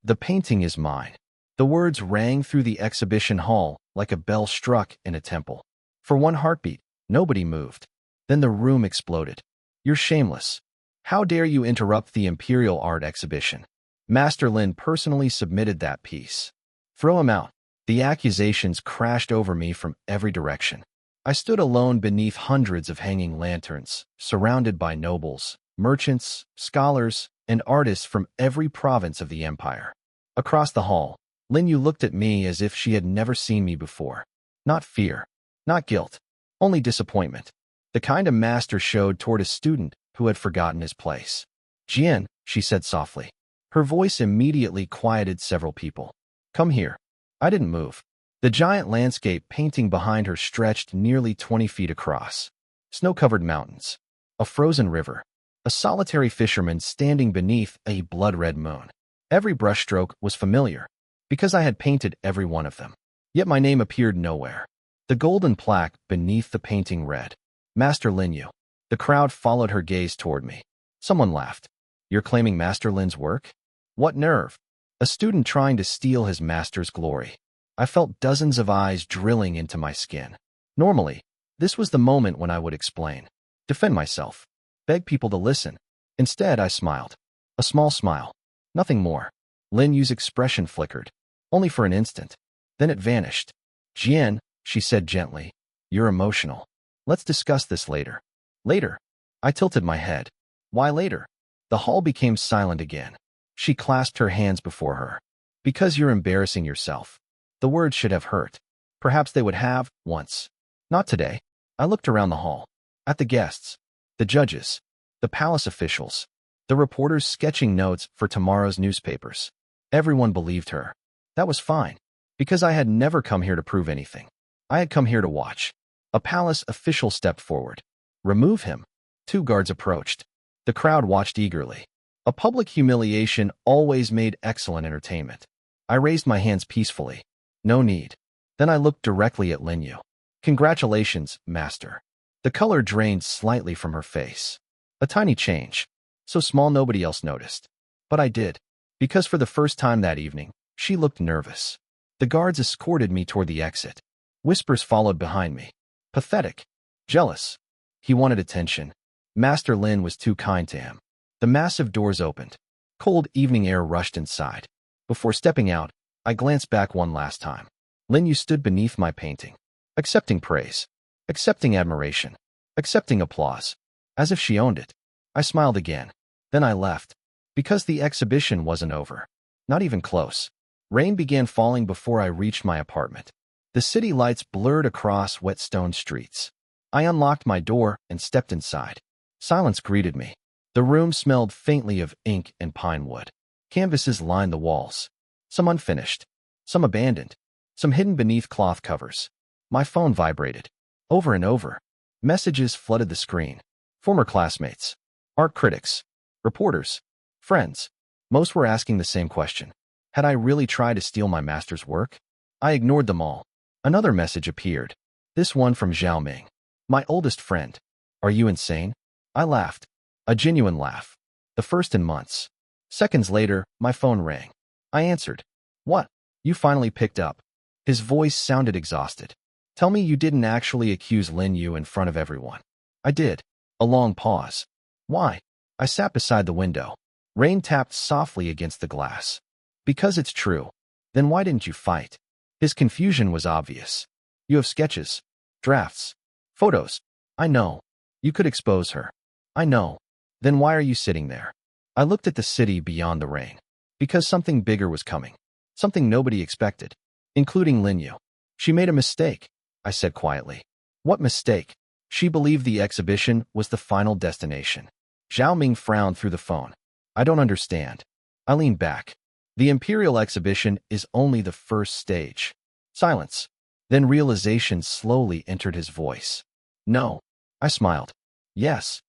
The painting is mine. The words rang through the exhibition hall like a bell struck in a temple. For one heartbeat, nobody moved. Then the room exploded. You're shameless. How dare you interrupt the Imperial Art Exhibition? Master Lin personally submitted that piece. Throw him out. The accusations crashed over me from every direction. I stood alone beneath hundreds of hanging lanterns, surrounded by nobles, merchants, scholars, and artists from every province of the empire. Across the hall, Lin Yu looked at me as if she had never seen me before. Not fear, not guilt, only disappointment. The kind a master showed toward a student who had forgotten his place. Jian, she said softly. Her voice immediately quieted several people. Come here. I didn't move. The giant landscape painting behind her stretched nearly 20 feet across. Snow-covered mountains, a frozen river, a solitary fisherman standing beneath a blood-red moon. Every brushstroke was familiar, because I had painted every one of them. Yet my name appeared nowhere. The golden plaque beneath the painting read, Master Lin Yu. The crowd followed her gaze toward me. Someone laughed. You're claiming Master Lin's work? What nerve! A student trying to steal his master's glory. I felt dozens of eyes drilling into my skin. Normally, this was the moment when I would explain, defend myself, beg people to listen. Instead, I smiled. A small smile. Nothing more. Lin Yu's expression flickered, only for an instant. Then it vanished. Jian, she said gently, you're emotional. Let's discuss this later. Later. I tilted my head. Why later? The hall became silent again. She clasped her hands before her. Because you're embarrassing yourself. The words should have hurt. Perhaps they would have, once. Not today. I looked around the hall. At the guests. The judges. The palace officials. The reporters sketching notes for tomorrow's newspapers. Everyone believed her. That was fine. Because I had never come here to prove anything. I had come here to watch. A palace official stepped forward. Remove him. 2 guards approached. The crowd watched eagerly. A public humiliation always made excellent entertainment. I raised my hands peacefully. No need. Then I looked directly at Lin Yu. Congratulations, master. The color drained slightly from her face. A tiny change. So small nobody else noticed. But I did. Because for the first time that evening, she looked nervous. The guards escorted me toward the exit. Whispers followed behind me. Pathetic. Jealous. He wanted attention. Master Lin was too kind to him. The massive doors opened. Cold evening air rushed inside. Before stepping out, I glanced back one last time. Lin Yu stood beneath my painting, accepting praise, accepting admiration, accepting applause, as if she owned it. I smiled again. Then I left, because the exhibition wasn't over. Not even close. Rain began falling before I reached my apartment. The city lights blurred across wet stone streets. I unlocked my door and stepped inside. Silence greeted me. The room smelled faintly of ink and pine wood. Canvases lined the walls. Some unfinished, some abandoned, some hidden beneath cloth covers. My phone vibrated. Over and over. Messages flooded the screen. Former classmates, art critics, reporters, friends. Most were asking the same question. Had I really tried to steal my master's work? I ignored them all. Another message appeared. This one from Zhao Ming. My oldest friend. Are you insane? I laughed. A genuine laugh. The first in months. Seconds later, my phone rang. I answered. What? You finally picked up. His voice sounded exhausted. Tell me you didn't actually accuse Lin Yu in front of everyone. I did. A long pause. Why? I sat beside the window. Rain tapped softly against the glass. Because it's true. Then why didn't you fight? His confusion was obvious. You have sketches, drafts, photos. I know. You could expose her. I know. Then why are you sitting there? I looked at the city beyond the rain. Because something bigger was coming. Something nobody expected. Including Lin Yu. She made a mistake, I said quietly. What mistake? She believed the exhibition was the final destination. Zhao Ming frowned through the phone. I don't understand. I leaned back. The Imperial exhibition is only the first stage. Silence. Then realization slowly entered his voice. No. I smiled. Yes.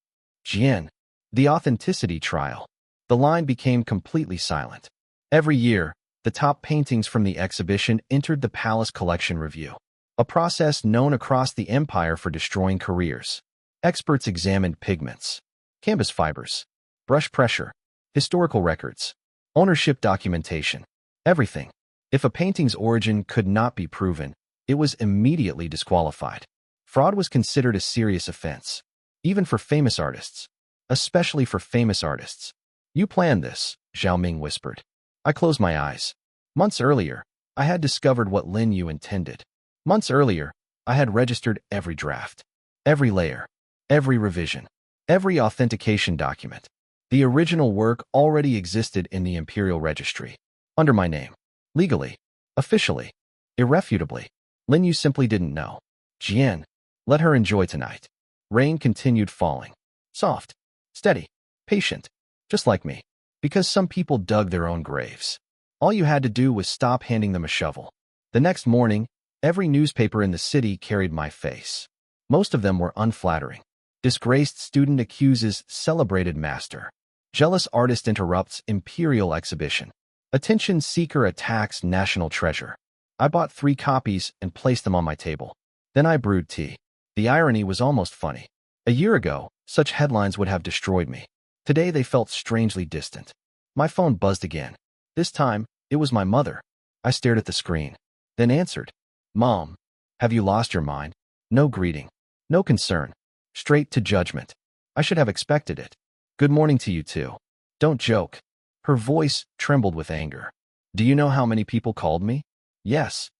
Jian. The authenticity trial. The line became completely silent. Every year, the top paintings from the exhibition entered the Palace Collection Review, a process known across the empire for destroying careers. Experts examined pigments, canvas fibers, brush pressure, historical records. Ownership documentation. Everything. If a painting's origin could not be proven, it was immediately disqualified. Fraud was considered a serious offense, even for famous artists. Especially for famous artists. You planned this, Zhao Ming whispered. I closed my eyes. Months earlier, I had discovered what Lin Yu intended. Months earlier, I had registered every draft, every layer, every revision, every authentication document. The original work already existed in the Imperial Registry, under my name, legally, officially, irrefutably. Lin Yu simply didn't know. Jian, let her enjoy tonight. Rain continued falling. Soft, steady, patient, just like me. Because some people dug their own graves. All you had to do was stop handing them a shovel. The next morning, every newspaper in the city carried my face. Most of them were unflattering. Disgraced student accuses celebrated master. Jealous artist interrupts imperial exhibition. Attention seeker attacks national treasure. I bought 3 copies and placed them on my table. Then I brewed tea. The irony was almost funny. A year ago, such headlines would have destroyed me. Today they felt strangely distant. My phone buzzed again. This time, it was my mother. I stared at the screen, then answered. Mom, have you lost your mind? No greeting. No concern. Straight to judgment. I should have expected it. Good morning to you too. Don't joke. Her voice trembled with anger. Do you know how many people called me? Yes.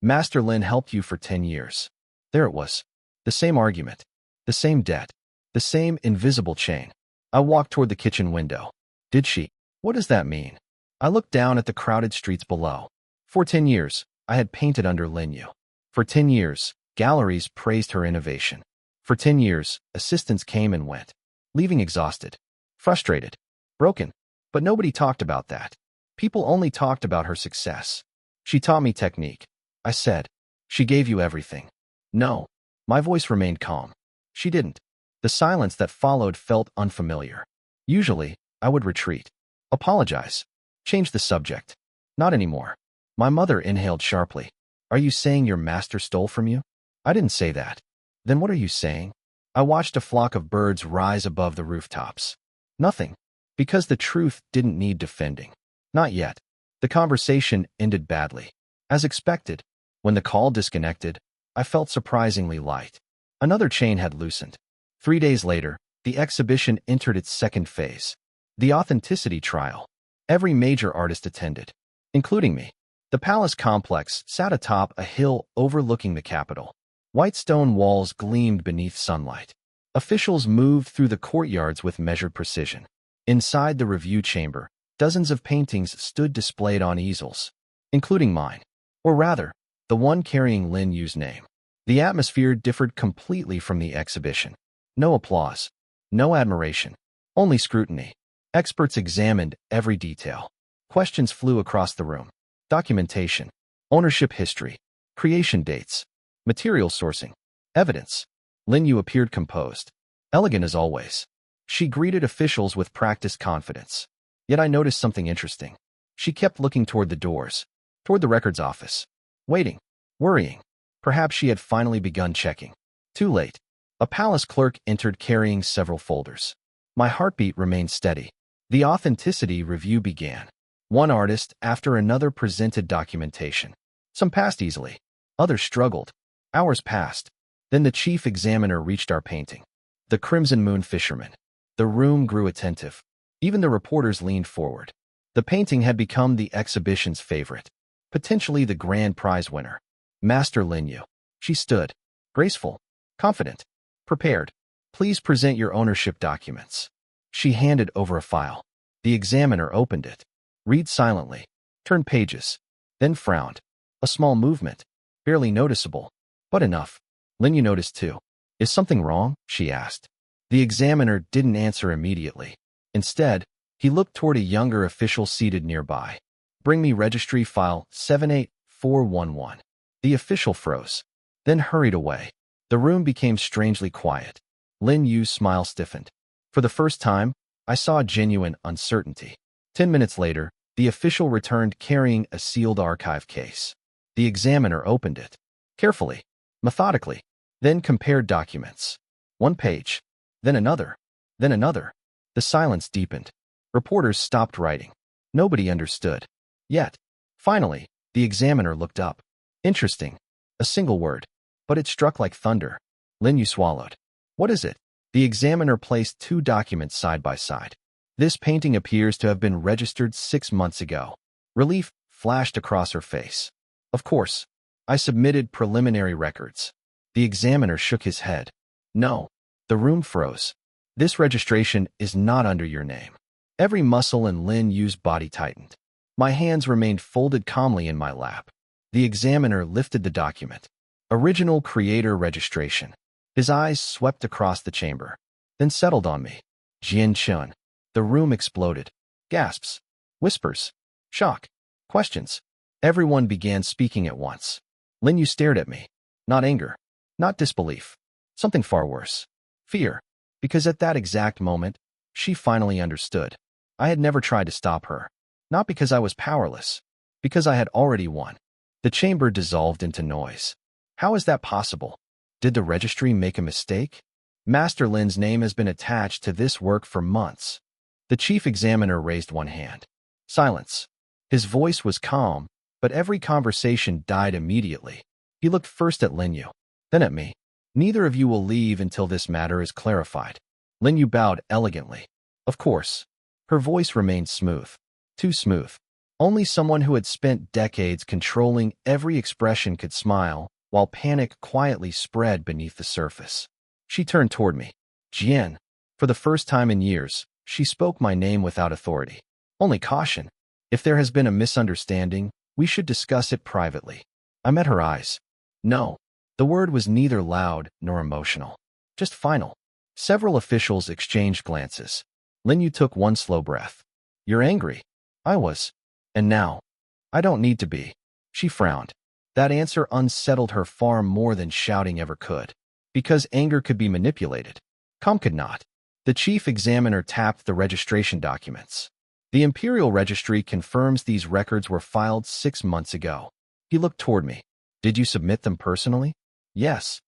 Master Lin helped you for 10 years. There it was. The same argument. The same debt. The same invisible chain. I walked toward the kitchen window. Did she? What does that mean? I looked down at the crowded streets below. For 10 years, I had painted under Lin Yu. For 10 years, galleries praised her innovation. For 10 years, assistants came and went, leaving exhausted, frustrated, broken. But nobody talked about that. People only talked about her success. She taught me technique. I said, she gave you everything. No. My voice remained calm. She didn't. The silence that followed felt unfamiliar. Usually, I would retreat, apologize, change the subject. Not anymore. My mother inhaled sharply. Are you saying your master stole from you? I didn't say that. Then what are you saying? I watched a flock of birds rise above the rooftops. Nothing. Because the truth didn't need defending. Not yet. The conversation ended badly. As expected, when the call disconnected, I felt surprisingly light. Another chain had loosened. 3 days later, the exhibition entered its second phase. The authenticity trial. Every major artist attended, including me. The palace complex sat atop a hill overlooking the capital. White stone walls gleamed beneath sunlight. Officials moved through the courtyards with measured precision. Inside the review chamber, dozens of paintings stood displayed on easels, including mine. Or rather, the one carrying Lin Yu's name. The atmosphere differed completely from the exhibition. No applause. No admiration. Only scrutiny. Experts examined every detail. Questions flew across the room. Documentation. Ownership history. Creation dates. Material sourcing. Evidence. Lin Yu appeared composed. Elegant as always. She greeted officials with practiced confidence. Yet I noticed something interesting. She kept looking toward the doors. Toward the records office. Waiting. Worrying. Perhaps she had finally begun checking. Too late. A palace clerk entered carrying several folders. My heartbeat remained steady. The authenticity review began. One artist after another presented documentation. Some passed easily. Others struggled. Hours passed. Then the chief examiner reached our painting. The Crimson Moon Fisherman. The room grew attentive. Even the reporters leaned forward. The painting had become the exhibition's favorite. Potentially the grand prize winner. Master Lin Yu. She stood. Graceful. Confident. Prepared. Please present your ownership documents. She handed over a file. The examiner opened it. Read silently. Turned pages. Then frowned. A small movement. Barely noticeable. But enough. Lin Yu noticed too. Is something wrong? She asked. The examiner didn't answer immediately. Instead, he looked toward a younger official seated nearby. Bring me registry file 78411. The official froze. Then hurried away. The room became strangely quiet. Lin Yu's smile stiffened. For the first time, I saw genuine uncertainty. 10 minutes later, the official returned carrying a sealed archive case. The examiner opened it. Carefully, methodically, then compared documents. One page, then another, then another. The silence deepened. Reporters stopped writing. Nobody understood. Yet, finally, the examiner looked up. Interesting. A single word. But it struck like thunder. Lin Yu swallowed. What is it? The examiner placed two documents side by side. This painting appears to have been registered 6 months ago. Relief flashed across her face. Of course. I submitted preliminary records. The examiner shook his head. No. The room froze. This registration is not under your name. Every muscle in Lin Yu's body tightened. My hands remained folded calmly in my lap. The examiner lifted the document. Original creator registration. His eyes swept across the chamber, then settled on me. Jian Chun. The room exploded. Gasps. Whispers. Shock. Questions. Everyone began speaking at once. Lin Yu stared at me. Not anger. Not disbelief. Something far worse. Fear. Because at that exact moment, she finally understood. I had never tried to stop her. Not because I was powerless. Because I had already won. The chamber dissolved into noise. How is that possible? Did the registry make a mistake? Master Lin's name has been attached to this work for months. The chief examiner raised one hand. Silence. His voice was calm, but every conversation died immediately. He looked first at Lin Yu, then at me. Neither of you will leave until this matter is clarified. Lin Yu bowed elegantly. Of course. Her voice remained smooth. Too smooth. Only someone who had spent decades controlling every expression could smile, while panic quietly spread beneath the surface. She turned toward me. Jian. For the first time in years, she spoke my name without authority. Only caution. If there has been a misunderstanding, we should discuss it privately. I met her eyes. No. The word was neither loud nor emotional. Just final. Several officials exchanged glances. Lin Yu took one slow breath. You're angry. I was. And now? I don't need to be. She frowned. That answer unsettled her far more than shouting ever could. Because anger could be manipulated. Calm could not. The chief examiner tapped the registration documents. The Imperial Registry confirms these records were filed 6 months ago. He looked toward me. Did you submit them personally? Yes.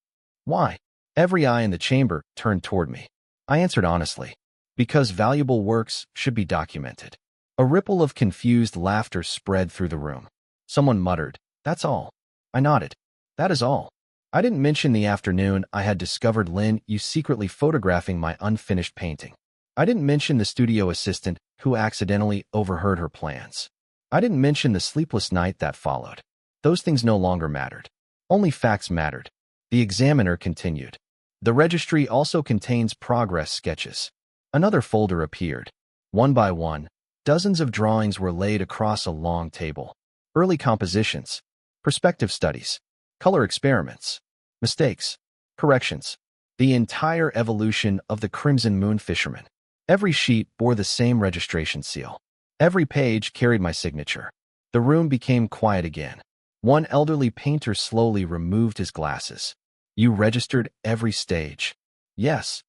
Why? Every eye in the chamber turned toward me. I answered honestly. Because valuable works should be documented. A ripple of confused laughter spread through the room. Someone muttered, That's all. I nodded. That is all. I didn't mention the afternoon I had discovered Lin Yu secretly photographing my unfinished painting. I didn't mention the studio assistant who accidentally overheard her plans. I didn't mention the sleepless night that followed. Those things no longer mattered. Only facts mattered. The examiner continued. The registry also contains progress sketches. Another folder appeared. One by one, dozens of drawings were laid across a long table. Early compositions, perspective studies, color experiments, mistakes, corrections. The entire evolution of the Crimson Moon Fisherman. Every sheet bore the same registration seal. Every page carried my signature. The room became quiet again. One elderly painter slowly removed his glasses. You registered every stage. Yes.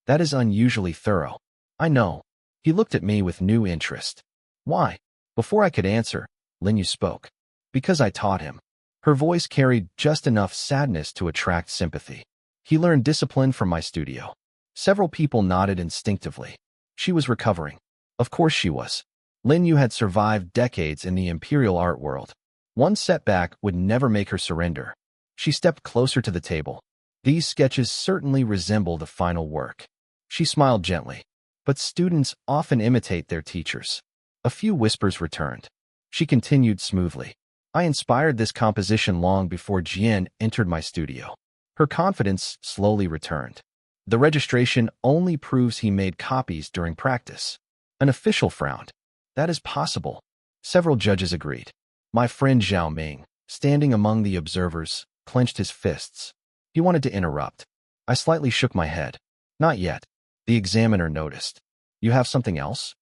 That is unusually thorough. I know. He looked at me with new interest. Why? Before I could answer, Lin Yu spoke. Because I taught him. Her voice carried just enough sadness to attract sympathy. He learned discipline from my studio. Several people nodded instinctively. She was recovering. Of course she was. Lin Yu had survived decades in the imperial art world. One setback would never make her surrender. She stepped closer to the table. These sketches certainly resemble the final work. She smiled gently. But students often imitate their teachers. A few whispers returned. She continued smoothly. I inspired this composition long before Jian entered my studio. Her confidence slowly returned. The registration only proves he made copies during practice. An official frowned. That is possible. Several judges agreed. My friend Zhao Ming, standing among the observers, clenched his fists. He wanted to interrupt. I slightly shook my head. Not yet. The examiner noticed. You have something else?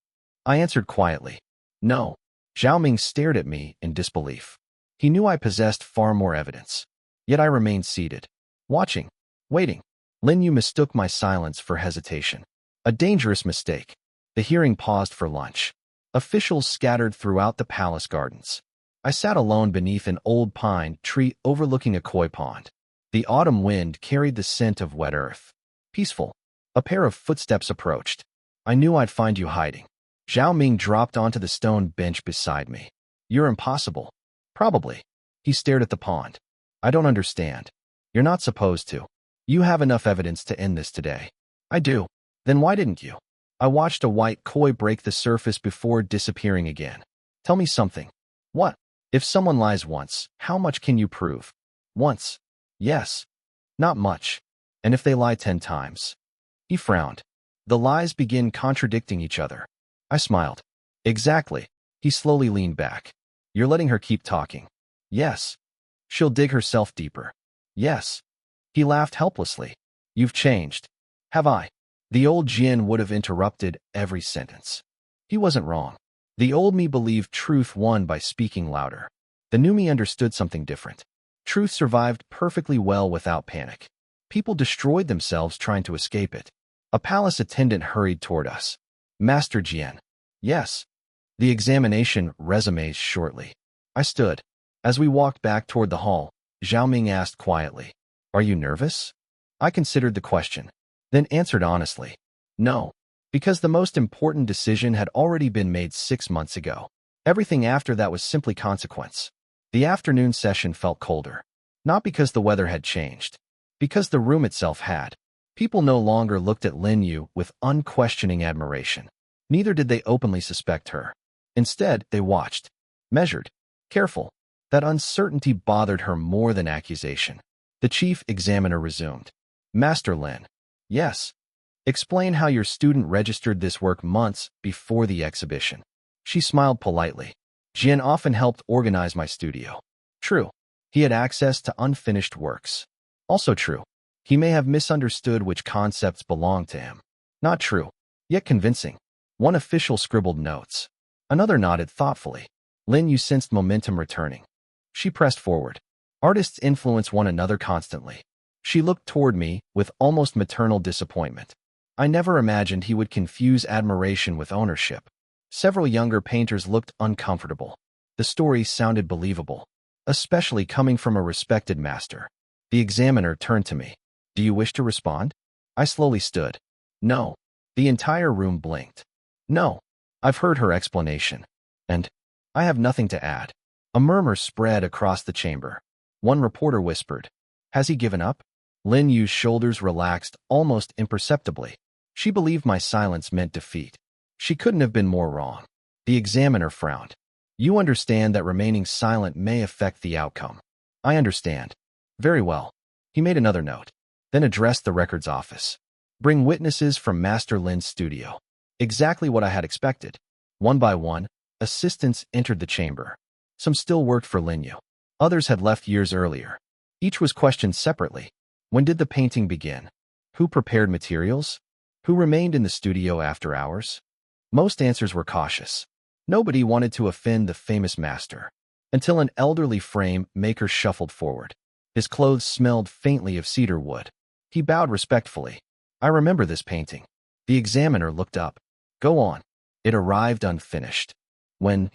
I answered quietly. No. Zhao Ming stared at me in disbelief. He knew I possessed far more evidence. Yet I remained seated, watching, waiting. Lin Yu mistook my silence for hesitation. A dangerous mistake. The hearing paused for lunch. Officials scattered throughout the palace gardens. I sat alone beneath an old pine tree overlooking a koi pond. The autumn wind carried the scent of wet earth. Peaceful. A pair of footsteps approached. I knew I'd find you hiding. Zhao Ming dropped onto the stone bench beside me. You're impossible. Probably. He stared at the pond. I don't understand. You're not supposed to. You have enough evidence to end this today. I do. Then why didn't you? I watched a white koi break the surface before disappearing again. Tell me something. What? If someone lies once, how much can you prove? Once. Yes. Not much. And if they lie 10 times? He frowned. The lies begin contradicting each other. I smiled. Exactly. He slowly leaned back. You're letting her keep talking. Yes. She'll dig herself deeper. Yes. He laughed helplessly. You've changed. Have I? The old Jin would have interrupted every sentence. He wasn't wrong. The old me believed truth won by speaking louder. The new me understood something different. Truth survived perfectly well without panic. People destroyed themselves trying to escape it. A palace attendant hurried toward us. Master Jian. Yes. The examination resumes shortly. I stood. As we walked back toward the hall, Zhao Ming asked quietly, Are you nervous? I considered the question, then answered honestly, No, because the most important decision had already been made 6 months ago. Everything after that was simply consequence. The afternoon session felt colder. Not because the weather had changed. Because the room itself had. People no longer looked at Lin Yu with unquestioning admiration. Neither did they openly suspect her. Instead, they watched. Measured. Careful. That uncertainty bothered her more than accusation. The chief examiner resumed. Master Lin. Yes. Explain how your student registered this work months before the exhibition. She smiled politely. Jian often helped organize my studio. True. He had access to unfinished works. Also true. He may have misunderstood which concepts belonged to him. Not true. Yet convincing. One official scribbled notes. Another nodded thoughtfully. Lin Yu sensed momentum returning. She pressed forward. Artists influence one another constantly. She looked toward me with almost maternal disappointment. I never imagined he would confuse admiration with ownership. Several younger painters looked uncomfortable. The story sounded believable, especially coming from a respected master. The examiner turned to me. Do you wish to respond? I slowly stood. No. The entire room blinked. No. I've heard her explanation. And I have nothing to add. A murmur spread across the chamber. One reporter whispered, Has he given up? Lin Yu's shoulders relaxed almost imperceptibly. She believed my silence meant defeat. She couldn't have been more wrong. The examiner frowned. You understand that remaining silent may affect the outcome. I understand. Very well. He made another note, then addressed the records office. Bring witnesses from Master Lin's studio. Exactly what I had expected. One by one, assistants entered the chamber. Some still worked for Lin Yu. Others had left years earlier. Each was questioned separately. When did the painting begin? Who prepared materials? Who remained in the studio after hours? Most answers were cautious. Nobody wanted to offend the famous master. Until an elderly frame maker shuffled forward. His clothes smelled faintly of cedar wood. He bowed respectfully. I remember this painting. The examiner looked up. Go on. It arrived unfinished. When,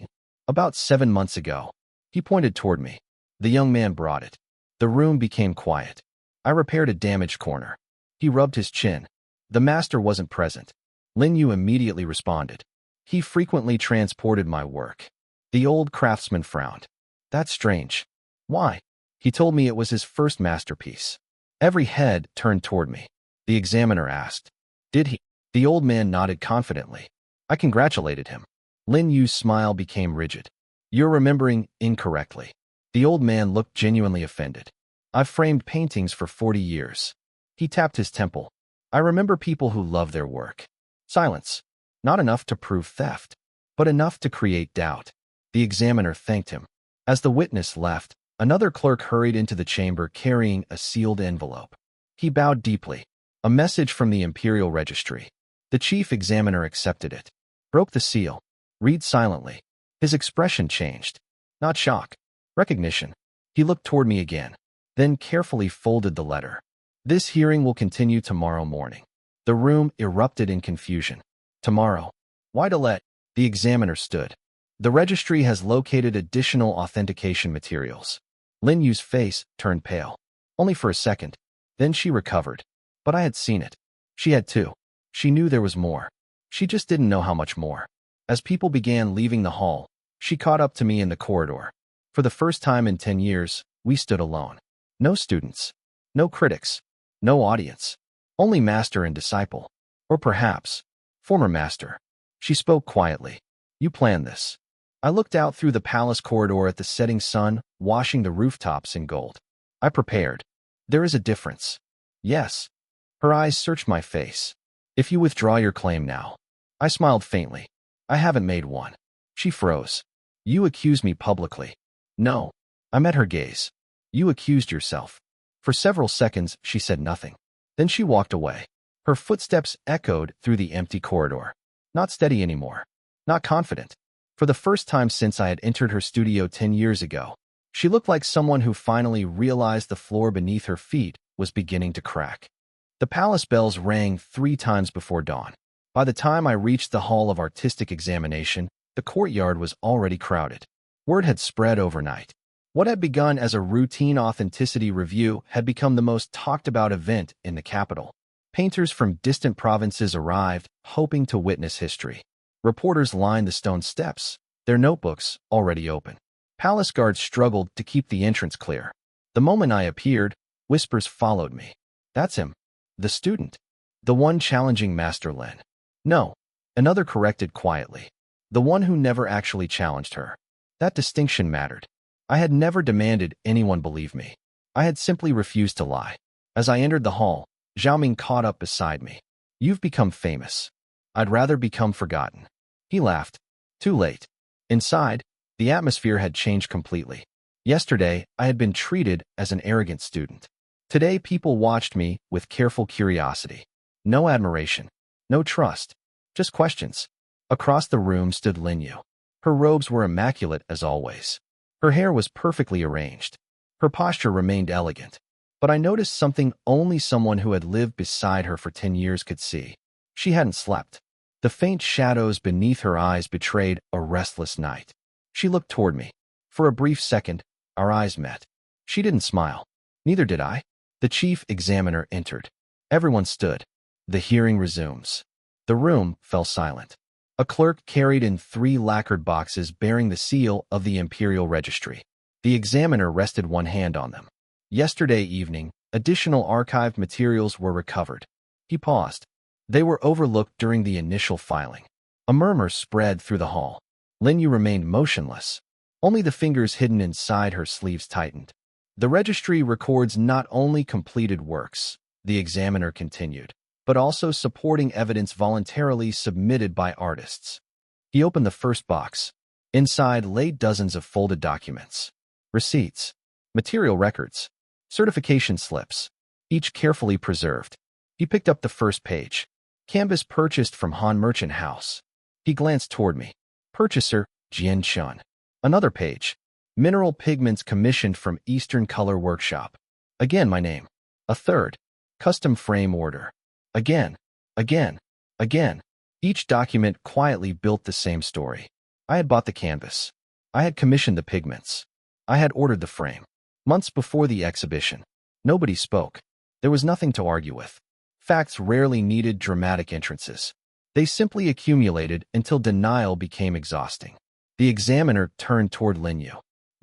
about 7 months ago, he pointed toward me. The young man brought it. The room became quiet. I repaired a damaged corner. He rubbed his chin. The master wasn't present. Lin Yu immediately responded. He frequently transported my work. The old craftsman frowned. That's strange. Why? He told me it was his first masterpiece. Every head turned toward me. The examiner asked, Did he? The old man nodded confidently. I congratulated him. Lin Yu's smile became rigid. You're remembering incorrectly. The old man looked genuinely offended. I've framed paintings for 40 years. He tapped his temple. I remember people who love their work. Silence. Not enough to prove theft, but enough to create doubt. The examiner thanked him. As the witness left, another clerk hurried into the chamber carrying a sealed envelope. He bowed deeply. A message from the Imperial Registry. The chief examiner accepted it. Broke the seal. Read silently. His expression changed. Not shock. Recognition. He looked toward me again, then carefully folded the letter. This hearing will continue tomorrow morning. The room erupted in confusion. Tomorrow. Why delay? The examiner stood. The registry has located additional authentication materials. Lin Yu's face turned pale. Only for a second. Then she recovered. But I had seen it. She had too. She knew there was more. She just didn't know how much more. As people began leaving the hall, she caught up to me in the corridor. For the first time in 10 years, we stood alone. No students, no critics, no audience, only master and disciple. Or perhaps, former master. She spoke quietly. You planned this. I looked out through the palace corridor at the setting sun, washing the rooftops in gold. I prepared. There is a difference. Yes. Her eyes searched my face. If you withdraw your claim now. I smiled faintly. I haven't made one. She froze. You accused me publicly. No. I met her gaze. You accused yourself. For several seconds, she said nothing. Then she walked away. Her footsteps echoed through the empty corridor. Not steady anymore. Not confident. For the first time since I had entered her studio 10 years ago, she looked like someone who finally realized the floor beneath her feet was beginning to crack. The palace bells rang 3 times before dawn. By the time I reached the hall of artistic examination, the courtyard was already crowded. Word had spread overnight. What had begun as a routine authenticity review had become the most talked-about event in the capital. Painters from distant provinces arrived, hoping to witness history. Reporters lined the stone steps, their notebooks already open. Palace guards struggled to keep the entrance clear. The moment I appeared, whispers followed me. That's him. The student. The one challenging Master Lin. No. Another corrected quietly. The one who never actually challenged her. That distinction mattered. I had never demanded anyone believe me. I had simply refused to lie. As I entered the hall, Xiaoming caught up beside me. You've become famous. I'd rather become forgotten. He laughed. Too late. Inside, the atmosphere had changed completely. Yesterday, I had been treated as an arrogant student. Today, people watched me with careful curiosity. No admiration. No trust. Just questions. Across the room stood Lin Yu. Her robes were immaculate as always. Her hair was perfectly arranged. Her posture remained elegant. But I noticed something only someone who had lived beside her for 10 years could see. She hadn't slept. The faint shadows beneath her eyes betrayed a restless night. She looked toward me. For a brief second, our eyes met. She didn't smile. Neither did I. The chief examiner entered. Everyone stood. The hearing resumes. The room fell silent. A clerk carried in 3 lacquered boxes bearing the seal of the Imperial Registry. The examiner rested one hand on them. Yesterday evening, additional archived materials were recovered. He paused. They were overlooked during the initial filing. A murmur spread through the hall. Lin Yu remained motionless. Only the fingers hidden inside her sleeves tightened. The registry records not only completed works, the examiner continued, but also supporting evidence voluntarily submitted by artists. He opened the first box. Inside lay dozens of folded documents. Receipts, material records, certification slips, each carefully preserved. He picked up the first page. Canvas purchased from Han Merchant House. He glanced toward me. Purchaser, Jian Chun. Another page. Mineral pigments commissioned from Eastern Color Workshop. Again my name. A third. Custom frame order. Again. Each document quietly built the same story. I had bought the canvas. I had commissioned the pigments. I had ordered the frame. Months before the exhibition. Nobody spoke. There was nothing to argue with. Facts rarely needed dramatic entrances. They simply accumulated until denial became exhausting. The examiner turned toward Lin Yu.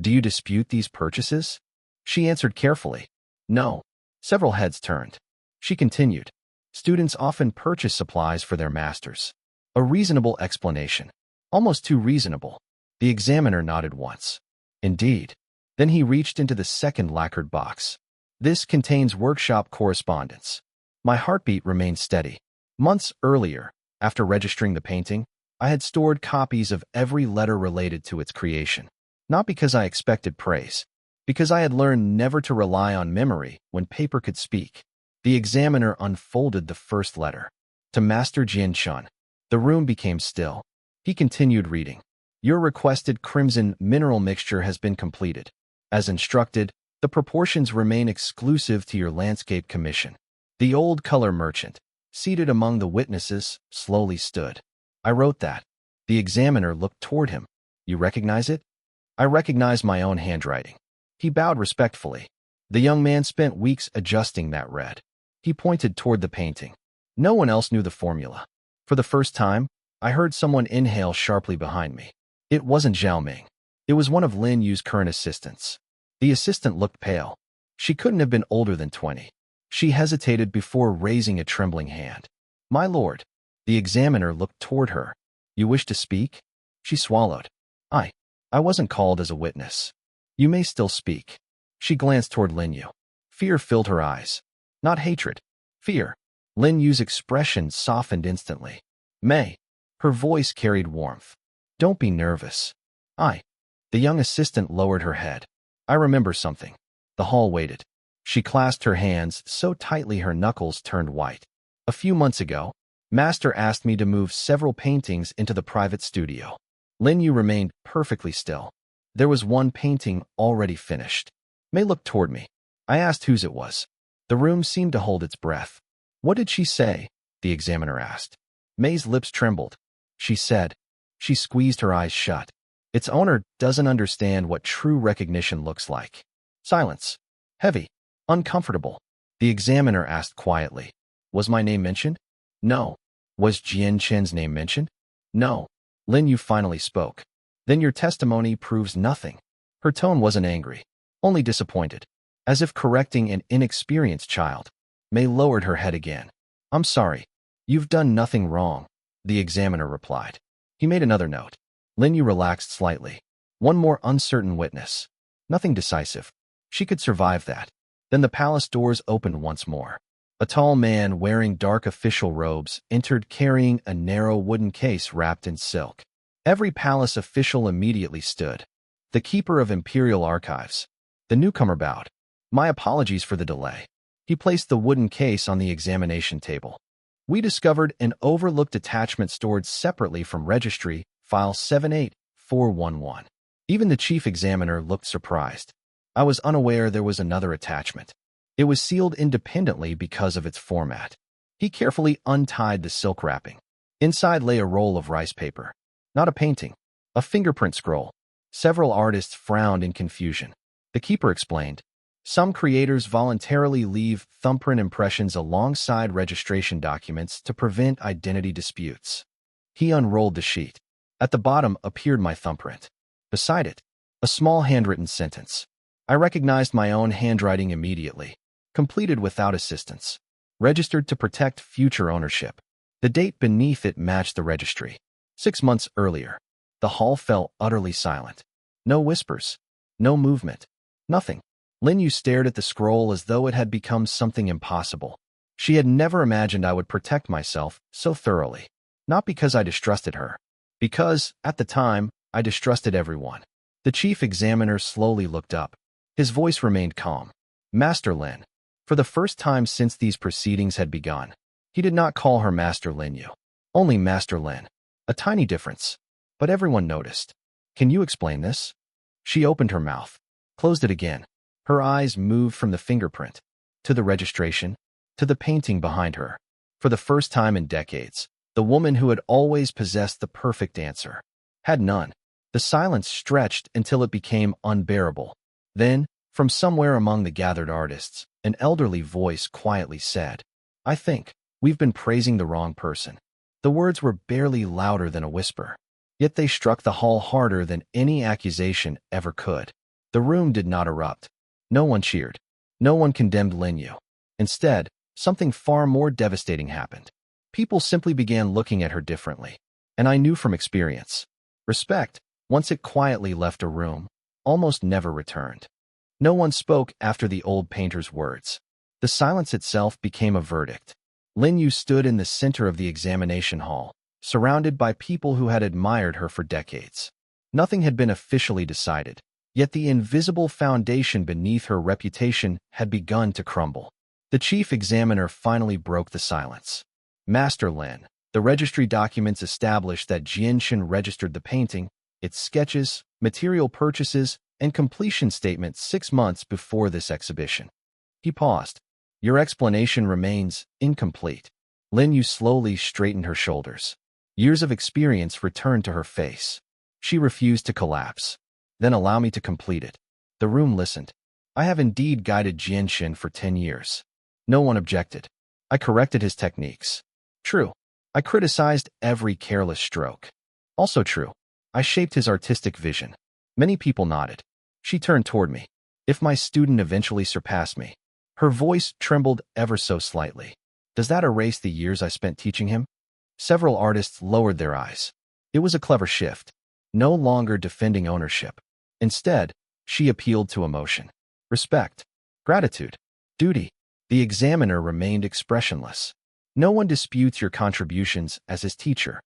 Do you dispute these purchases? She answered carefully. No. Several heads turned. She continued. Students often purchase supplies for their masters. A reasonable explanation. Almost too reasonable. The examiner nodded once. Indeed. Then he reached into the second lacquered box. This contains workshop correspondence. My heartbeat remained steady. Months earlier, after registering the painting, I had stored copies of every letter related to its creation. Not because I expected praise, because I had learned never to rely on memory when paper could speak. The examiner unfolded the first letter. To Master Jian Chun. The room became still. He continued reading. Your requested crimson mineral mixture has been completed. As instructed, the proportions remain exclusive to your landscape commission. The old color merchant, seated among the witnesses, slowly stood. I wrote that. The examiner looked toward him. You recognize it? I recognize my own handwriting. He bowed respectfully. The young man spent weeks adjusting that red. He pointed toward the painting. No one else knew the formula. For the first time, I heard someone inhale sharply behind me. It wasn't Zhao Ming. It was one of Lin Yu's current assistants. The assistant looked pale. She couldn't have been older than 20. She hesitated before raising a trembling hand. My lord. The examiner looked toward her. You wish to speak? She swallowed. I wasn't called as a witness. You may still speak. She glanced toward Lin Yu. Fear filled her eyes. Not hatred. Fear. Lin Yu's expression softened instantly. May. Her voice carried warmth. Don't be nervous. The young assistant lowered her head. I remember something. The hall waited. She clasped her hands so tightly her knuckles turned white. A few months ago, Master asked me to move several paintings into the private studio. Lin Yu remained perfectly still. There was one painting already finished. May looked toward me. I asked whose it was. The room seemed to hold its breath. What did she say? The examiner asked. May's lips trembled. She said. She squeezed her eyes shut. Its owner doesn't understand what true recognition looks like. Silence. Heavy. Uncomfortable. The examiner asked quietly. Was my name mentioned? No. Was Jian Chen's name mentioned? No. Lin Yu finally spoke. Then your testimony proves nothing. Her tone wasn't angry, only disappointed, as if correcting an inexperienced child. May lowered her head again. I'm sorry. You've done nothing wrong, the examiner replied. He made another note. Lin Yu relaxed slightly. One more uncertain witness. Nothing decisive. She could survive that. Then the palace doors opened once more. A tall man wearing dark official robes entered carrying a narrow wooden case wrapped in silk. Every palace official immediately stood. The keeper of Imperial Archives. The newcomer bowed. My apologies for the delay. He placed the wooden case on the examination table. We discovered an overlooked attachment stored separately from Registry, File 78411. Even the chief examiner looked surprised. I was unaware there was another attachment. It was sealed independently because of its format. He carefully untied the silk wrapping. Inside lay a roll of rice paper. Not a painting. A fingerprint scroll. Several artists frowned in confusion. The keeper explained. Some creators voluntarily leave thumbprint impressions alongside registration documents to prevent identity disputes. He unrolled the sheet. At the bottom appeared my thumbprint. Beside it, a small handwritten sentence. I recognized my own handwriting immediately. Completed without assistance. Registered to protect future ownership. The date beneath it matched the registry. 6 months earlier. The hall fell utterly silent. No whispers. No movement. Nothing. Lin Yu stared at the scroll as though it had become something impossible. She had never imagined I would protect myself so thoroughly. Not because I distrusted her. Because, at the time, I distrusted everyone. The chief examiner slowly looked up. His voice remained calm. Master Lin. For the first time since these proceedings had begun, he did not call her Master Lin Yu. Only Master Lin. A tiny difference. But everyone noticed. Can you explain this? She opened her mouth. Closed it again. Her eyes moved from the fingerprint, to the registration, to the painting behind her. For the first time in decades, the woman who had always possessed the perfect answer had none. The silence stretched until it became unbearable. Then, from somewhere among the gathered artists, an elderly voice quietly said, I think we've been praising the wrong person. The words were barely louder than a whisper, yet they struck the hall harder than any accusation ever could. The room did not erupt. No one cheered. No one condemned Lin Yu. Instead, something far more devastating happened. People simply began looking at her differently. And I knew from experience. Respect, once it quietly left a room, almost never returned. No one spoke after the old painter's words. The silence itself became a verdict. Lin Yu stood in the center of the examination hall, surrounded by people who had admired her for decades. Nothing had been officially decided. Yet the invisible foundation beneath her reputation had begun to crumble. The chief examiner finally broke the silence. Master Lin, the registry documents established that Jianshan registered the painting, its sketches, material purchases, and completion statement 6 months before this exhibition. He paused. Your explanation remains incomplete. Lin Yu slowly straightened her shoulders. Years of experience returned to her face. She refused to collapse. Then allow me to complete it. The room listened. I have indeed guided Jianshan for 10 years. No one objected. I corrected his techniques. True. I criticized every careless stroke. Also true. I shaped his artistic vision. Many people nodded. She turned toward me. If my student eventually surpassed me. Her voice trembled ever so slightly. Does that erase the years I spent teaching him? Several artists lowered their eyes. It was a clever shift. No longer defending ownership. Instead, she appealed to emotion. Respect. Gratitude. Duty. The examiner remained expressionless. No one disputes your contributions as his teacher.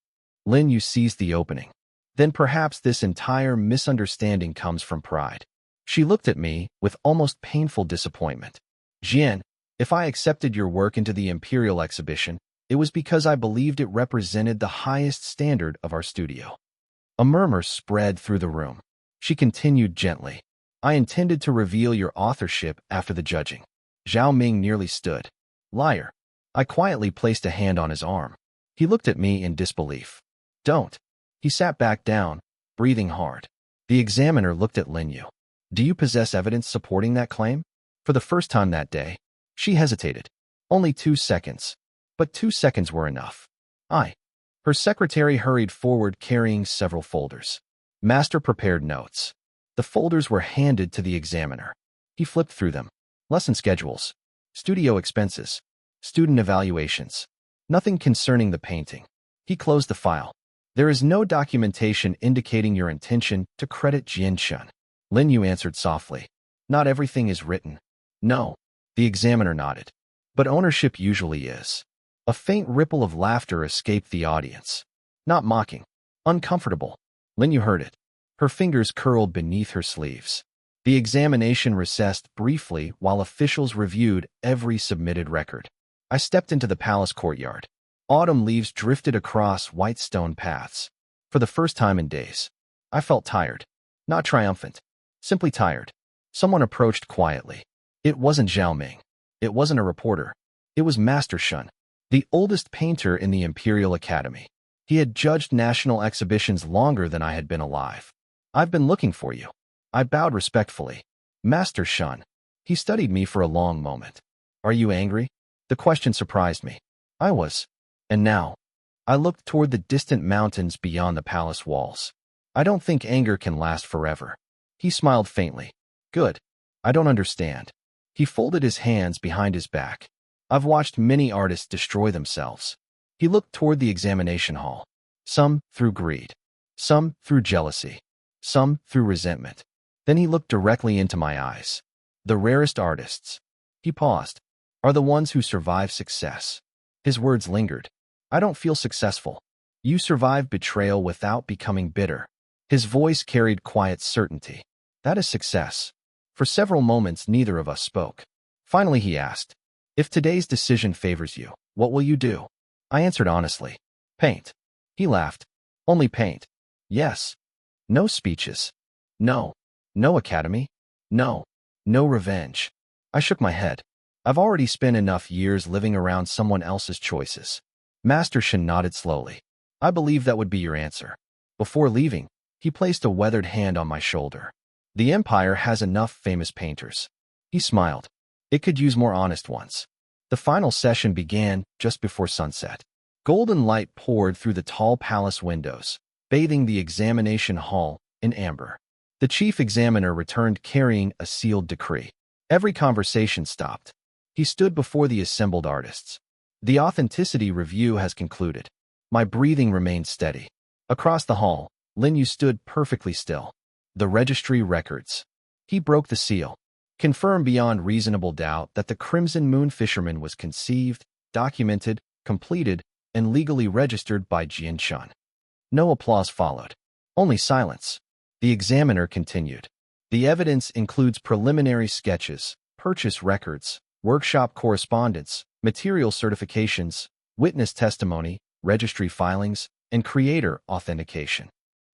Lin Yu seized the opening. Then perhaps this entire misunderstanding comes from pride. She looked at me with almost painful disappointment. Jian, if I accepted your work into the Imperial exhibition, it was because I believed it represented the highest standard of our studio. A murmur spread through the room. She continued gently. I intended to reveal your authorship after the judging. Zhao Ming nearly stood. Liar. I quietly placed a hand on his arm. He looked at me in disbelief. Don't. He sat back down, breathing hard. The examiner looked at Lin Yu. Do you possess evidence supporting that claim? For the first time that day, she hesitated. Only 2 seconds. But 2 seconds were enough. Her secretary hurried forward carrying several folders. Master prepared notes. The folders were handed to the examiner. He flipped through them. Lesson schedules. Studio expenses. Student evaluations. Nothing concerning the painting. He closed the file. There is no documentation indicating your intention to credit Jian Shun. Lin Yu answered softly. Not everything is written. No. The examiner nodded. But ownership usually is. A faint ripple of laughter escaped the audience. Not mocking. Uncomfortable. Lin Yu heard it. Her fingers curled beneath her sleeves. The examination recessed briefly while officials reviewed every submitted record. I stepped into the palace courtyard. Autumn leaves drifted across white stone paths. For the first time in days, I felt tired. Not triumphant. Simply tired. Someone approached quietly. It wasn't Zhao Ming. It wasn't a reporter. It was Master Shun, the oldest painter in the Imperial Academy. He had judged national exhibitions longer than I had been alive. I've been looking for you. I bowed respectfully. Master Shun. He studied me for a long moment. Are you angry? The question surprised me. I was. And now, I looked toward the distant mountains beyond the palace walls. I don't think anger can last forever. He smiled faintly. Good. I don't understand. He folded his hands behind his back. I've watched many artists destroy themselves. He looked toward the examination hall. Some through greed. Some through jealousy. Some through resentment. Then he looked directly into my eyes. The rarest artists. He paused. Are the ones who survive success. His words lingered. I don't feel successful. You survive betrayal without becoming bitter. His voice carried quiet certainty. That is success. For several moments, neither of us spoke. Finally, he asked, if today's decision favors you, what will you do? I answered honestly. Paint. He laughed. Only paint. Yes. No speeches. No. No academy. No. No revenge. I shook my head. I've already spent enough years living around someone else's choices. Master Shin nodded slowly. I believe that would be your answer. Before leaving, he placed a weathered hand on my shoulder. The Empire has enough famous painters. He smiled. It could use more honest ones. The final session began just before sunset. Golden light poured through the tall palace windows, bathing the examination hall in amber. The chief examiner returned carrying a sealed decree. Every conversation stopped. He stood before the assembled artists. The authenticity review has concluded. My breathing remained steady. Across the hall, Lin Yu stood perfectly still. The registry records. He broke the seal. Confirmed beyond reasonable doubt that the Crimson Moon Fisherman was conceived, documented, completed, and legally registered by Jian Shun. No applause followed. Only silence. The examiner continued. The evidence includes preliminary sketches, purchase records, workshop correspondence, material certifications, witness testimony, registry filings, and creator authentication.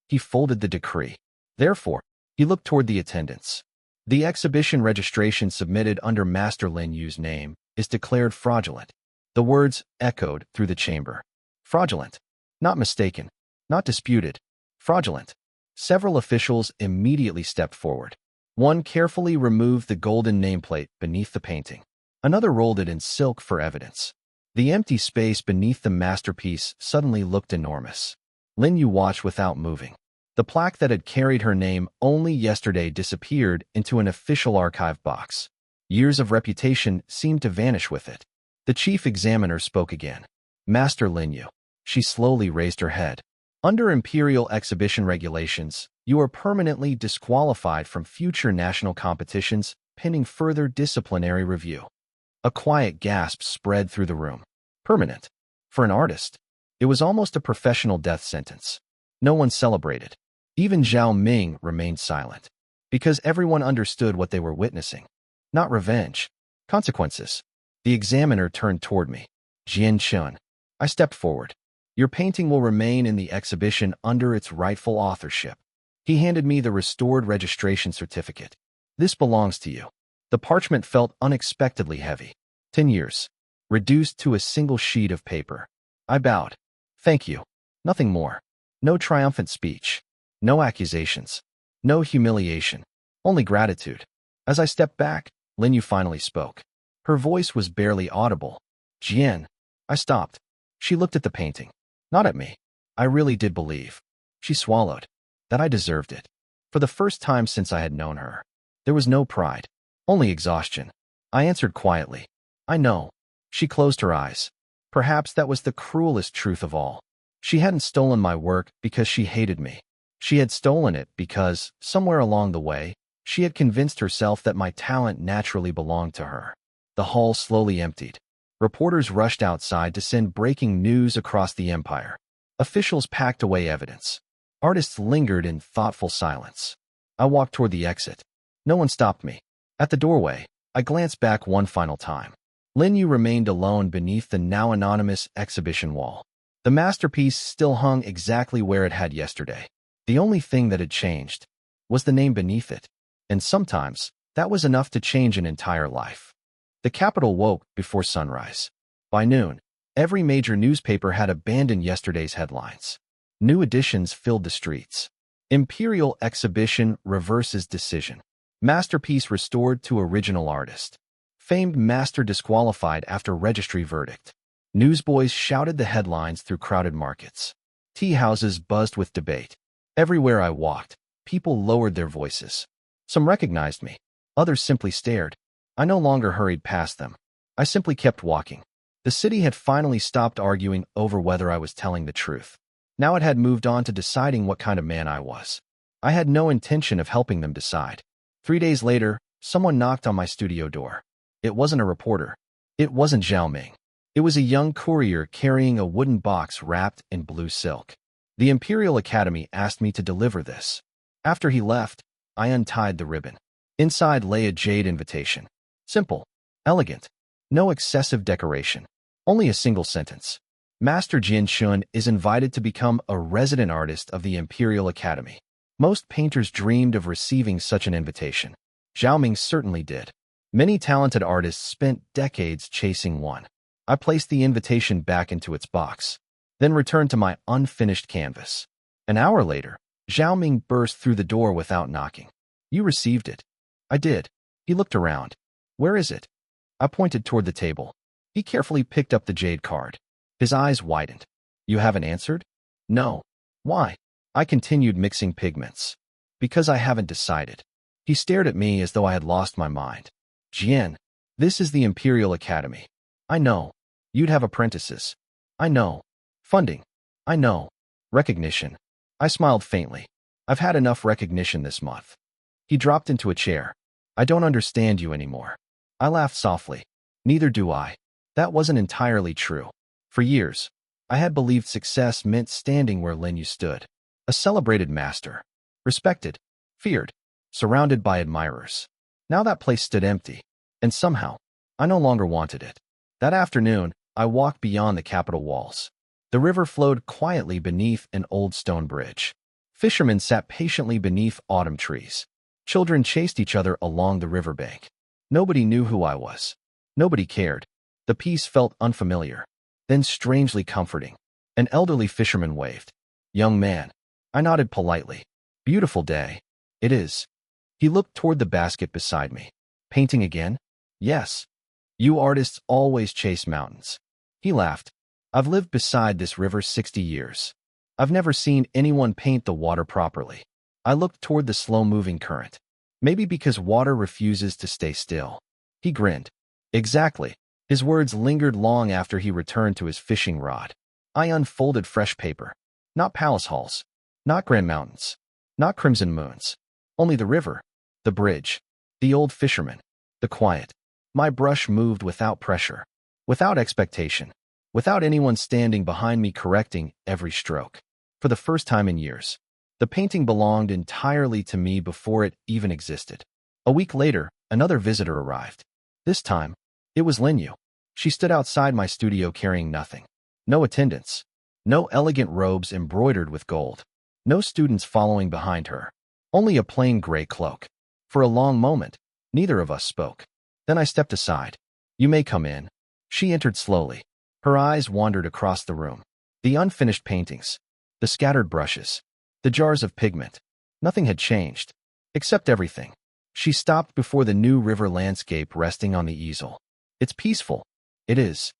He folded the decree. Therefore, he looked toward the attendants. The exhibition registration submitted under Master Lin Yu's name is declared fraudulent. The words echoed through the chamber. Fraudulent. Not mistaken. Not disputed. Fraudulent. Several officials immediately stepped forward. One carefully removed the golden nameplate beneath the painting. Another rolled it in silk for evidence. The empty space beneath the masterpiece suddenly looked enormous. Lin Yu watched without moving. The plaque that had carried her name only yesterday disappeared into an official archive box. Years of reputation seemed to vanish with it. The chief examiner spoke again. Master Lin Yu. She slowly raised her head. Under Imperial exhibition regulations, you are permanently disqualified from future national competitions, pending further disciplinary review. A quiet gasp spread through the room. Permanent. For an artist, it was almost a professional death sentence. No one celebrated. Even Zhao Ming remained silent. Because everyone understood what they were witnessing. Not revenge. Consequences. The examiner turned toward me. Jian Chun. I stepped forward. Your painting will remain in the exhibition under its rightful authorship. He handed me the restored registration certificate. This belongs to you. The parchment felt unexpectedly heavy. 10 years. Reduced to a single sheet of paper. I bowed. Thank you. Nothing more. No triumphant speech. No accusations. No humiliation. Only gratitude. As I stepped back, Lin Yu finally spoke. Her voice was barely audible. Jian. I stopped. She looked at the painting. Not at me. I really did believe. She swallowed. That I deserved it. For the first time since I had known her. There was no pride. Only exhaustion. I answered quietly. I know. She closed her eyes. Perhaps that was the cruelest truth of all. She hadn't stolen my work because she hated me. She had stolen it because, somewhere along the way, she had convinced herself that my talent naturally belonged to her. The hall slowly emptied. Reporters rushed outside to send breaking news across the empire. Officials packed away evidence. Artists lingered in thoughtful silence. I walked toward the exit. No one stopped me. At the doorway, I glanced back one final time. Lin Yu remained alone beneath the now anonymous exhibition wall. The masterpiece still hung exactly where it had yesterday. The only thing that had changed was the name beneath it. And sometimes, that was enough to change an entire life. The capital woke before sunrise. By noon, every major newspaper had abandoned yesterday's headlines. New editions filled the streets. Imperial exhibition reverses decision. Masterpiece restored to original artist. Famed master disqualified after registry verdict. Newsboys shouted the headlines through crowded markets. Tea houses buzzed with debate. Everywhere I walked, people lowered their voices. Some recognized me. Others simply stared. I no longer hurried past them. I simply kept walking. The city had finally stopped arguing over whether I was telling the truth. Now it had moved on to deciding what kind of man I was. I had no intention of helping them decide. 3 days later, someone knocked on my studio door. It wasn't a reporter. It wasn't Zhao Ming. It was a young courier carrying a wooden box wrapped in blue silk. The Imperial Academy asked me to deliver this. After he left, I untied the ribbon. Inside lay a jade invitation. Simple. Elegant. No excessive decoration. Only a single sentence. Master Jian Chun is invited to become a resident artist of the Imperial Academy. Most painters dreamed of receiving such an invitation. Zhao Ming certainly did. Many talented artists spent decades chasing one. I placed the invitation back into its box, then returned to my unfinished canvas. An hour later, Zhao Ming burst through the door without knocking. You received it. I did. He looked around. Where is it? I pointed toward the table. He carefully picked up the jade card. His eyes widened. You haven't answered? No. Why? I continued mixing pigments. Because I haven't decided. He stared at me as though I had lost my mind. Jian, this is the Imperial Academy. I know. You'd have apprentices. I know. Funding. I know. Recognition. I smiled faintly. I've had enough recognition this month. He dropped into a chair. I don't understand you anymore. I laughed softly. Neither do I. That wasn't entirely true. For years, I had believed success meant standing where Lin Yu stood. A celebrated master. Respected. Feared. Surrounded by admirers. Now that place stood empty. And somehow, I no longer wanted it. That afternoon, I walked beyond the capital walls. The river flowed quietly beneath an old stone bridge. Fishermen sat patiently beneath autumn trees. Children chased each other along the riverbank. Nobody knew who I was. Nobody cared. The peace felt unfamiliar, then strangely comforting. An elderly fisherman waved. Young man. I nodded politely. Beautiful day. It is. He looked toward the basket beside me. Painting again? Yes. You artists always chase mountains. He laughed. I've lived beside this river 60 years. I've never seen anyone paint the water properly. I looked toward the slow-moving current. Maybe because water refuses to stay still. He grinned. Exactly. His words lingered long after he returned to his fishing rod. I unfolded fresh paper. Not palace halls. Not grand mountains. Not crimson moons. Only the river. The bridge. The old fisherman. The quiet. My brush moved without pressure. Without expectation. Without anyone standing behind me correcting every stroke. For the first time in years, the painting belonged entirely to me before it even existed. A week later, another visitor arrived. This time, it was Linyu. She stood outside my studio carrying nothing. No attendants. No elegant robes embroidered with gold. No students following behind her. Only a plain gray cloak. For a long moment, neither of us spoke. Then I stepped aside. You may come in. She entered slowly. Her eyes wandered across the room. The unfinished paintings. The scattered brushes. The jars of pigment. Nothing had changed. Except everything. She stopped before the new river landscape resting on the easel. It's peaceful. It is.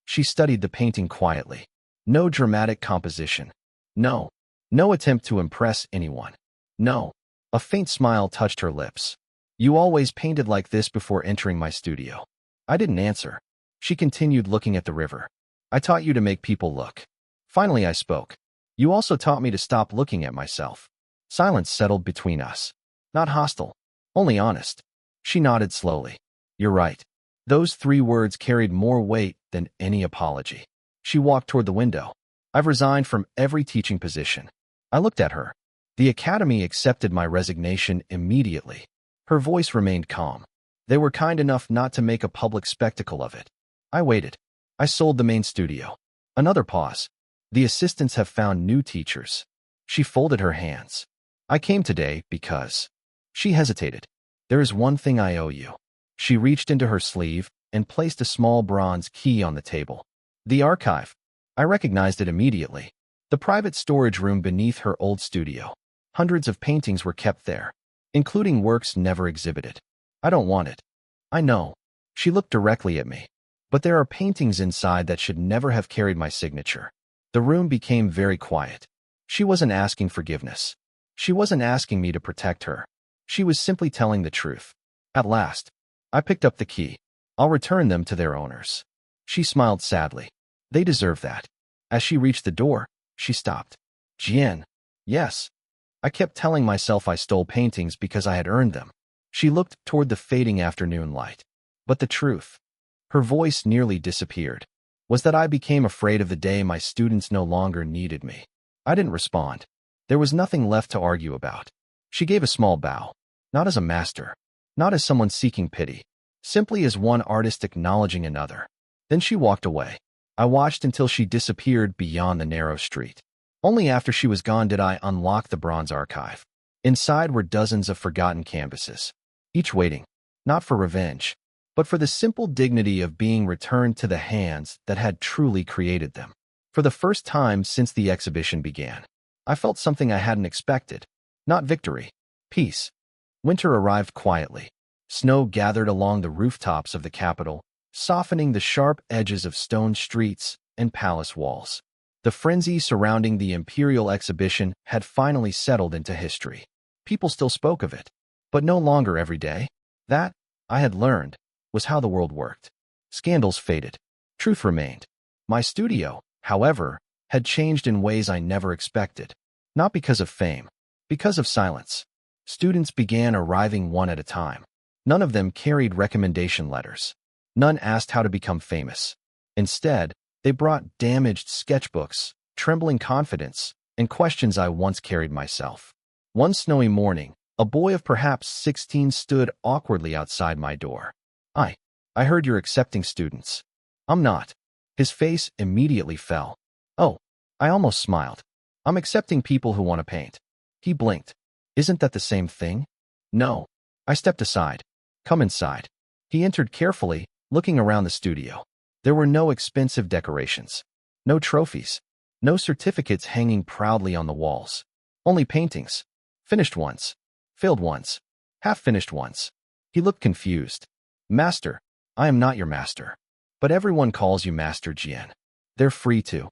She studied the painting quietly. No dramatic composition. No. No attempt to impress anyone. No. A faint smile touched her lips. You always painted like this before entering my studio. I didn't answer. She continued looking at the river. I taught you to make people look. Finally I spoke. You also taught me to stop looking at myself. Silence settled between us. Not hostile. Only honest. She nodded slowly. You're right. Those 3 words carried more weight than any apology. She walked toward the window. I've resigned from every teaching position. I looked at her. The academy accepted my resignation immediately. Her voice remained calm. They were kind enough not to make a public spectacle of it. I waited. I sold the main studio. Another pause. The assistants have found new teachers. She folded her hands. I came today because... She hesitated. There is one thing I owe you. She reached into her sleeve and placed a small bronze key on the table. The archive. I recognized it immediately. The private storage room beneath her old studio. Hundreds of paintings were kept there, including works never exhibited. I don't want it. I know. She looked directly at me. But there are paintings inside that should never have carried my signature. The room became very quiet. She wasn't asking forgiveness. She wasn't asking me to protect her. She was simply telling the truth. At last, I picked up the key. I'll return them to their owners. She smiled sadly. They deserve that. As she reached the door, she stopped. Jian. Yes. I kept telling myself I stole paintings because I had earned them. She looked toward the fading afternoon light. But the truth, her voice nearly disappeared, was that I became afraid of the day my students no longer needed me. I didn't respond. There was nothing left to argue about. She gave a small bow. Not as a master. Not as someone seeking pity. Simply as one artist acknowledging another. Then she walked away. I watched until she disappeared beyond the narrow street. Only after she was gone did I unlock the bronze archive. Inside were dozens of forgotten canvases, each waiting, not for revenge, but for the simple dignity of being returned to the hands that had truly created them. For the first time since the exhibition began, I felt something I hadn't expected. Not victory. Peace. Winter arrived quietly. Snow gathered along the rooftops of the capital, softening the sharp edges of stone streets and palace walls. The frenzy surrounding the imperial exhibition had finally settled into history. People still spoke of it, but no longer every day. That, I had learned, was how the world worked. Scandals faded. Truth remained. My studio, however, had changed in ways I never expected. Not because of fame, because of silence. Students began arriving one at a time. None of them carried recommendation letters. None asked how to become famous. Instead, they brought damaged sketchbooks, trembling confidence, and questions I once carried myself. One snowy morning, a boy of perhaps 16 stood awkwardly outside my door. I heard you're accepting students. I'm not. His face immediately fell. Oh, I almost smiled. I'm accepting people who want to paint. He blinked. Isn't that the same thing? No. I stepped aside. Come inside. He entered carefully, looking around the studio. There were no expensive decorations. No trophies. No certificates hanging proudly on the walls. Only paintings. Finished ones. Failed ones. Half-finished ones. He looked confused. Master, I am not your master. But everyone calls you Master Jian. They're free to.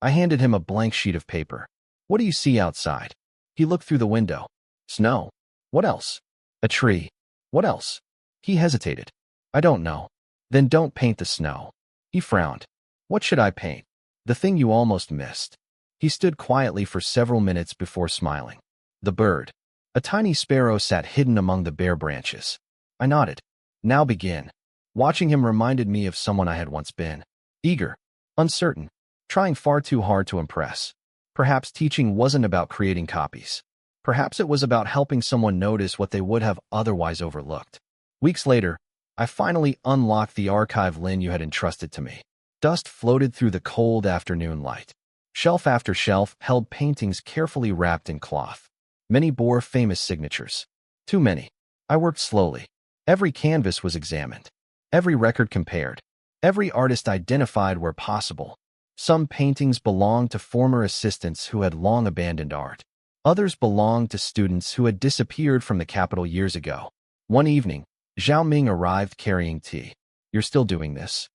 I handed him a blank sheet of paper. What do you see outside? He looked through the window. Snow. What else? A tree. What else? He hesitated. I don't know. Then don't paint the snow. He frowned. What should I paint? The thing you almost missed. He stood quietly for several minutes before smiling. The bird. A tiny sparrow sat hidden among the bare branches. I nodded. Now begin. Watching him reminded me of someone I had once been. Eager. Uncertain. Trying far too hard to impress. Perhaps teaching wasn't about creating copies. Perhaps it was about helping someone notice what they would have otherwise overlooked. Weeks later, I finally unlocked the archive Lin Yu had entrusted to me. Dust floated through the cold afternoon light. Shelf after shelf held paintings carefully wrapped in cloth. Many bore famous signatures. Too many. I worked slowly. Every canvas was examined. Every record compared. Every artist identified where possible. Some paintings belonged to former assistants who had long abandoned art. Others belonged to students who had disappeared from the capital years ago. One evening, Zhao Ming arrived carrying tea. You're still doing this?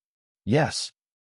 Yes.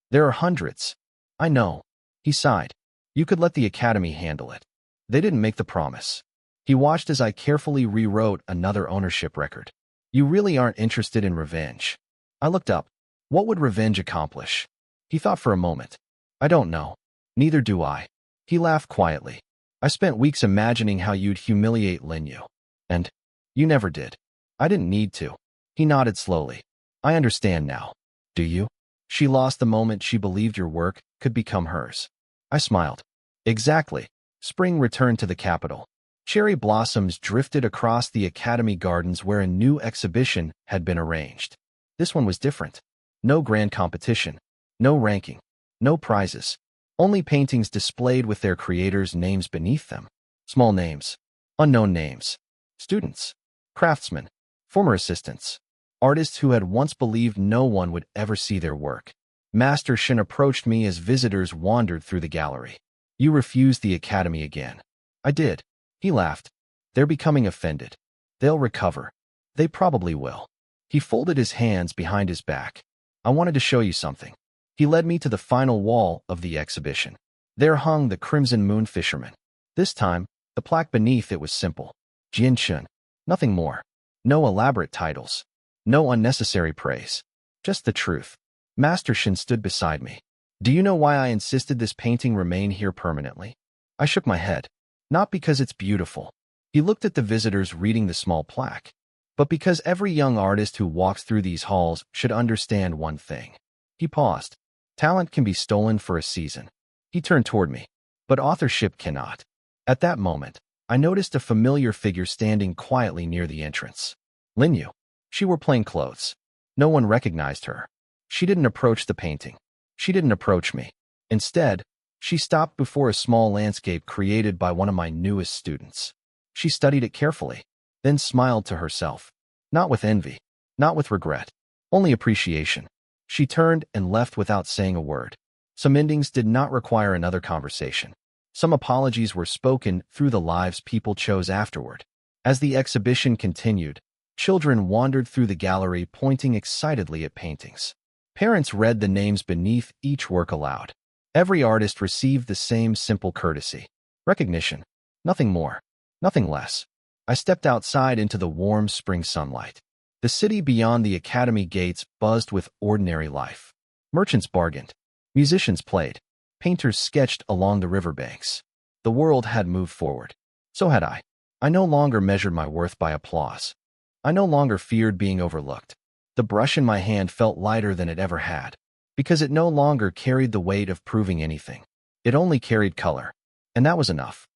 There are hundreds. I know. He sighed. You could let the academy handle it. They didn't make the promise. He watched as I carefully rewrote another ownership record. You really aren't interested in revenge. I looked up. What would revenge accomplish? He thought for a moment. I don't know. Neither do I. He laughed quietly. I spent weeks imagining how you'd humiliate Lin Yu. And you never did. I didn't need to. He nodded slowly. I understand now. Do you? She lost the moment she believed your work could become hers. I smiled. Exactly. Spring returned to the capital. Cherry blossoms drifted across the academy gardens where a new exhibition had been arranged. This one was different. No grand competition. No ranking. No prizes. Only paintings displayed with their creators' names beneath them. Small names. Unknown names. Students. Craftsmen. Former assistants. Artists who had once believed no one would ever see their work. Master Shin approached me as visitors wandered through the gallery. You refused the academy again. I did. He laughed. They're becoming offended. They'll recover. They probably will. He folded his hands behind his back. I wanted to show you something. He led me to the final wall of the exhibition. There hung the Crimson Moon Fisherman. This time, the plaque beneath it was simple. Jian Chun. Nothing more. No elaborate titles. No unnecessary praise. Just the truth. Master Shin stood beside me. Do you know why I insisted this painting remain here permanently? I shook my head. Not because it's beautiful. He looked at the visitors reading the small plaque. But because every young artist who walks through these halls should understand one thing. He paused. Talent can be stolen for a season. He turned toward me. But authorship cannot. At that moment, I noticed a familiar figure standing quietly near the entrance. Lin Yu. She wore plain clothes. No one recognized her. She didn't approach the painting. She didn't approach me. Instead, she stopped before a small landscape created by one of my newest students. She studied it carefully, then smiled to herself. Not with envy, not with regret, only appreciation. She turned and left without saying a word. Some endings did not require another conversation. Some apologies were spoken through the lives people chose afterward. As the exhibition continued, children wandered through the gallery pointing excitedly at paintings. Parents read the names beneath each work aloud. Every artist received the same simple courtesy. Recognition. Nothing more. Nothing less. I stepped outside into the warm spring sunlight. The city beyond the academy gates buzzed with ordinary life. Merchants bargained. Musicians played. Painters sketched along the riverbanks. The world had moved forward. So had I. I no longer measured my worth by applause. I no longer feared being overlooked. The brush in my hand felt lighter than it ever had, because it no longer carried the weight of proving anything. It only carried color, and that was enough.